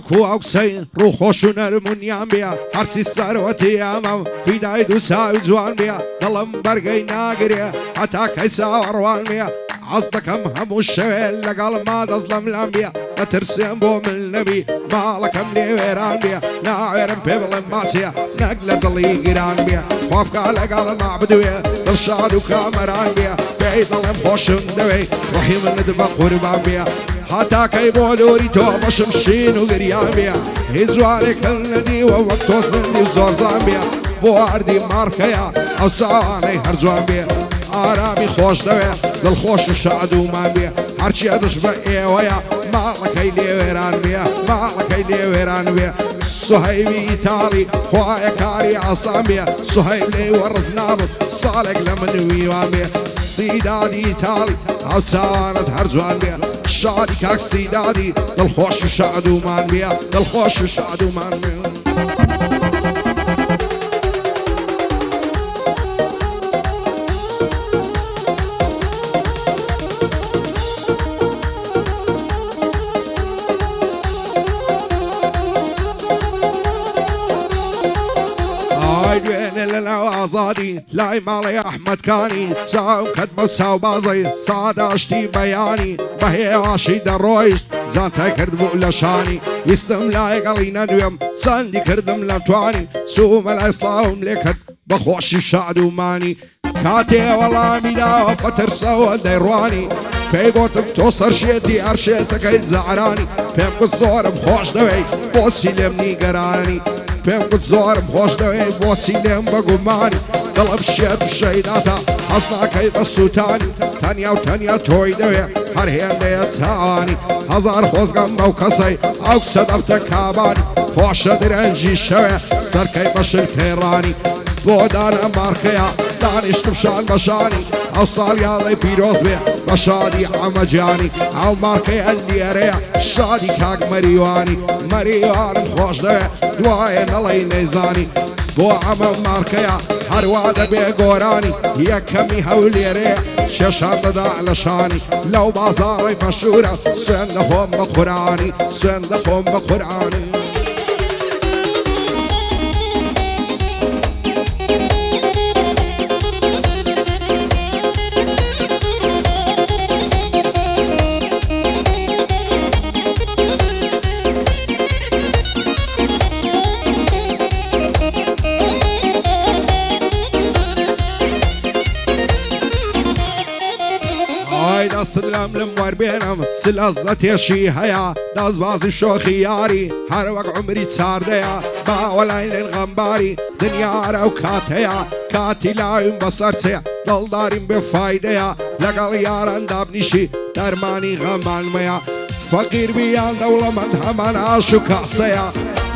وەکو ئەوکسەی ڕووخۆش و نەرمونیان بێ هەرچی سەروەتی ئەمەم فیدای دوو چاوی جوان بێ دڵم بەرگەی ناگرێ هەتا کەی چاوەڕوان بێ عەز دەکەم هەموو شەوێ لەگەڵ ما دەست لەم لام بێ دەترسێم بۆ من نەبی ماڵەکەم لێ وێران بێ ناوێرم پێ بڵێم ماچیە نەک لە دڵی گیران بێ خۆبکە لەگەڵ ما بدوێ دڵشاد و کامەران بێ پێی دەڵێم خۆشم دەوێ ڕۆحی منت بە قوربان بێ هەتاکەی بۆ لۆری تۆ بەشم شین و گریان بێ هیچ جوارێکم نەدیوە وەک تۆ زندی و زۆرزان بێ بۆ ئەردی مارکەیە ئەو چاوانەی هەرجوان بێ ئارامی خۆش دەوێ دڵخۆش و شاد و مان بێ هەرچیە دش بە ئێوەیە ماڵەکەی لێوێران بێ ماڵەکەی لێوێران بێ سوهەیبی ئیتاڵی خوایە کاری ئاسان بێ سوهەیب لێی وەڕز نابێت ساڵێک لە من ویوان بێ سیدادی ئیتاڵی ئەو چاوانت هەرجوان بێ شادی کاک سیدادی دڵخۆش و شاد و مان بێ دڵخۆش و شاد و مان بێ ئازادی لای ماڵی ئەحمەدکانی چاوم کەت بەو چاوبازەی ساداشتی بەیانی بە هێواشی دەڕۆیشت جانتای کرد بوو لە شانی ویستم لایگەڵی نەدوێم چەندی کردم لە توانی چوومە لای سڵاوم لێ کرد بە خۆشی شاد و مانی کاتێ وەڵامی داوە بە ترسەوە دەیڕوانی پێی گوتم تۆ سەرشێتی ئەرشێتەکەی زەعرانی پێم گوت زۆرم خۆش دەوێی بۆچی لێم نیگەرانی پێم گوت زۆرم خۆش دەوێ بۆچی لێم بە گومانی دڵم شێت شەیداتە حەز ناکەی بە سووتانی تەنیا و تەنیا تۆی دەوێ هەر هێندەیە تاوانی هەزار خۆزگەم بەو کەسەی ئەو کچە دەبتە کابانی خۆشە درەنجی شەوێ سەرکەی بە شلکەیڕانی بۆ دانە مارکەیە دانیشتم شان بەشانی ئەو ساڵ یاڵی پیرۆز بێ بە شادی ئەمەجانی ئەو مارکەی ئەلێرەیە شادی کاک مەریوانی مەریوانم خۆش دەوێ دوایە نەڵی نەیزانی بۆ ئەمە مارکەیە هەروە دەبێ گۆرانی یەکەمی هەولێرەیە شێشان دەدا لە شانی لەو بازاڕی مەشهورە سوێن دەخۆم بە قورئانی سوێن دەخۆم بە قورئانی دەستت لەم لەم وەربێنم چ لەزەتێشی هەیە دەستبازی شۆخی یاری هەر وەک عومری چاردەیە باوەلای لێن غەمباری دنیارە و کاتەیە کاتی لاویم بەسەر چێ دڵداریم بێ فایدەیە لەگەڵ یاران دابنیشی دەرمانی غەمانمەیە فەقیر بیان دەوڵەمەند هەمان ئاش و کاسەیە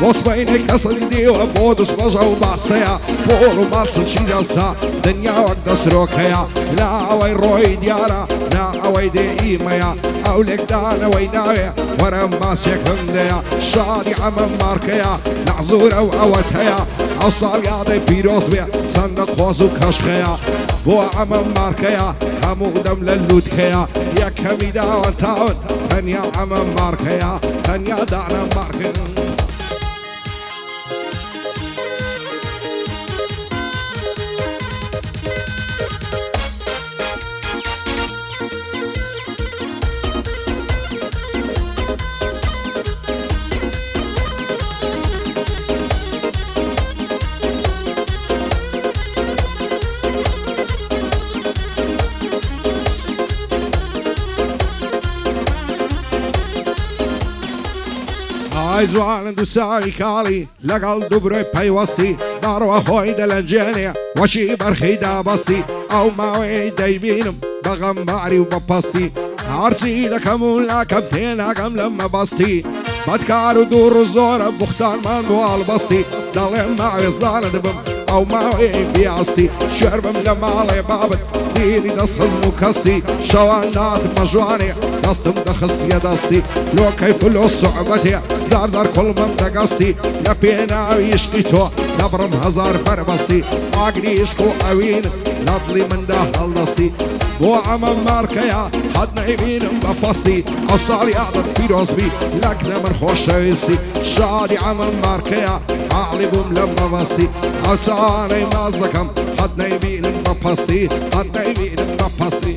وەسبەینەی کەسڵی دیوە بۆ دوست بەژە و باسەیە پۆڵ و ماڵچی دەستا دنیا وەک دەسرۆکەیە لا ئەوەی ڕۆی دیارە نا ئەوەی دێئیمەیە ئەو لێکدانەوەی ناوێ وەرەم ماسێکم دەیە شادی ئەمە مارکەیە نەعزورە و ئەوەت هەیە ئەو ساڵ یادەی پیرۆز بێ چەندە خۆز و کەشخەیە بۆ ئەمە مارکەیە هەموو دەم لە لووتکەیە یەکەمی داوە تاون تەنیا ئەمە مارکەیە تەنیا دانە مارکەیە ئای جوانن دوو چاوی کاڵی لەگەڵ دووبرۆی پەیوەستی داڕوە خۆی دەلەنجێنێ وەچی بەرخی دابەستی ئەو ماوەی دەیبینم بە غەمباری و بەپەستی هەرچی دەکەم و لاکەم تێناگەم لە مەبەستی بەدکار و دوور و زۆرە بوختانمان بۆ هەڵبەستی دەڵێم ماوێزانە دەبم ئەو ماوەی بیاستی شێر بم لە ماڵێ بابت دیری دەست خزم و کەستی شەوان ناتمە ژوانێ دەستم دەخستیە دەستی لۆکەی فلۆ سوعبەتێ زار زار کوڵمم دەگەستی لە پێناوی عشقی تۆ دبرم هزار بربستی آگریش کو اوین نطلی من ده هلدستی بو عمم مارکیا حد نعبینم بفستی اصالی عدد پیروز بی لکنه من خوش شویستی شادی عمم مارکیا عقلی بوم لما بستی او تعانی مازدکم حد نعبینم بفستی حد نعبینم بفستی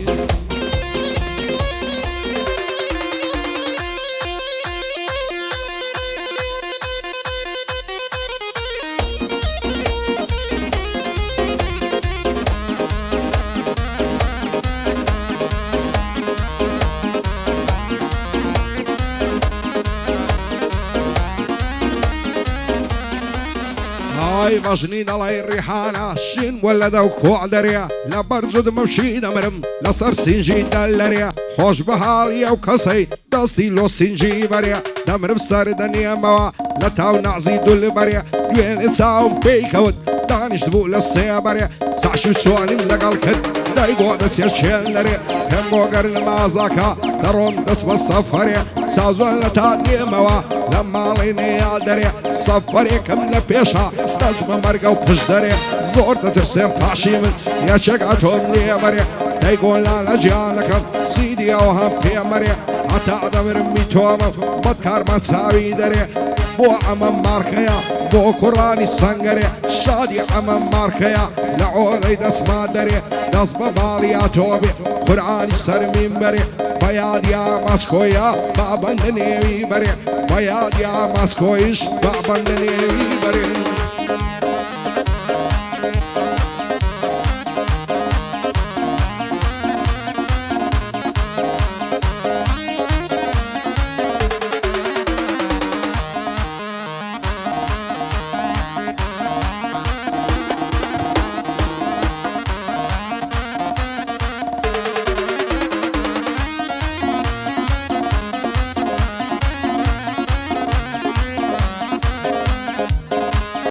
هاي بجنين الله الريحانة شين ولد وكوع دريا لا برجد ممشي دمرم لا صار سنجي دلريا خوش بحالي او كسي دستي لو سنجي بريا دمرم سر دنيا موا لا تاو نعزي دول بريا دوين تاو بيكود دانش دبو لسيا بريا سعشو سواني ملقال كد داي قوعدس يشين لريا هم وقر المازاكا درون دس بالسفريا سازوان لتاني موا لما ليني دريا سفري كم نبيشها دزم مرقا وبش دريا زور تترسم فاشي من يا شقعتهم لي مريا تيقول لا لجيانكم سيدي اوهم في مريا حتى ادمر ميتوما بدكار ما تساوي دريا بو عمم ماركيا بو قراني سنگريا شادي عمم ماركيا لعوري دس ما دريا دس بباليا توبي قراني سرمين مريا بياد يا ماسكويا بابندني بريا بياد يا ماسكويش بابندني بريا